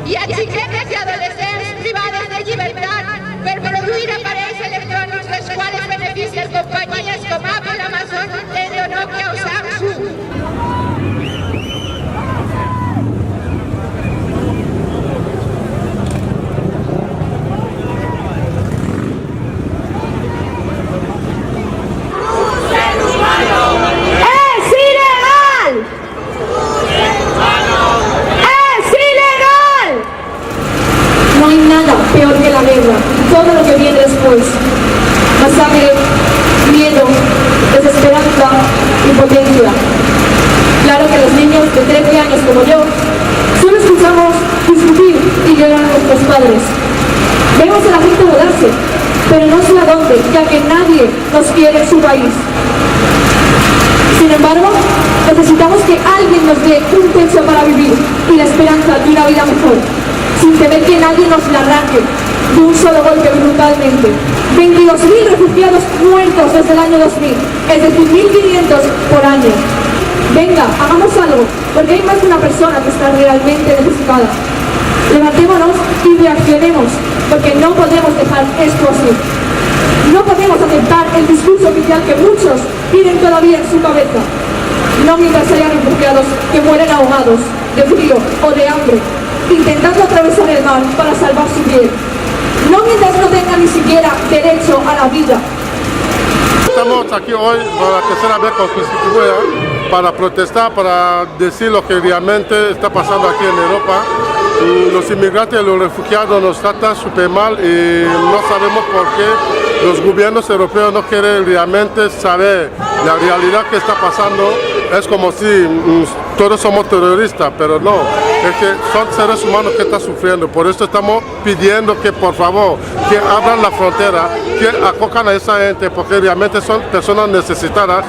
i a xiquetes i adolescents privades de llibertat per produir aparells electrònics dels quals beneficien companyies com Apple, Amazon, Nintendo, Nokia o Samsung. No hay nada peor que la guerra, todo lo que viene después. Masacre, miedo, desesperanza, impotencia. Claro que los niños de 13 años como yo, solo escuchamos discutir y llorar a nuestros padres. Vemos a la gente mudarse, pero no sé a dónde, ya que nadie nos quiere en su país. Sin embargo, necesitamos que alguien nos dé un techo para vivir y la esperanza de una vida mejor, sin temer que nadie nos la arranque de un solo golpe brutalmente. 22.000 refugiados muertos desde el año 2000, es decir, 1.500 por año. Venga, hagamos algo, porque hay más de una persona que está realmente necesitada. Levantémonos y reaccionemos, porque no podemos dejar esto así. No podemos aceptar el discurso oficial que muchos tienen todavía en su cabeza. No mientras haya refugiados que mueren ahogados, de frío o de hambre, intentando atravesar el mar para salvar su piel. No mientras no tengan ni siquiera derecho a la vida. Estamos aquí hoy por la tercera vez con Constitución para protestar, para decir lo que realmente está pasando aquí en Europa. Los inmigrantes y los refugiados nos tratan súper mal y no sabemos por qué los gobiernos europeos no quieren realmente saber la realidad que está pasando. Es como si todos somos terroristas, pero no, es que son seres humanos que están sufriendo. Por eso estamos pidiendo que por favor, que abran la frontera, que acojan a esa gente, porque realmente son personas necesitadas.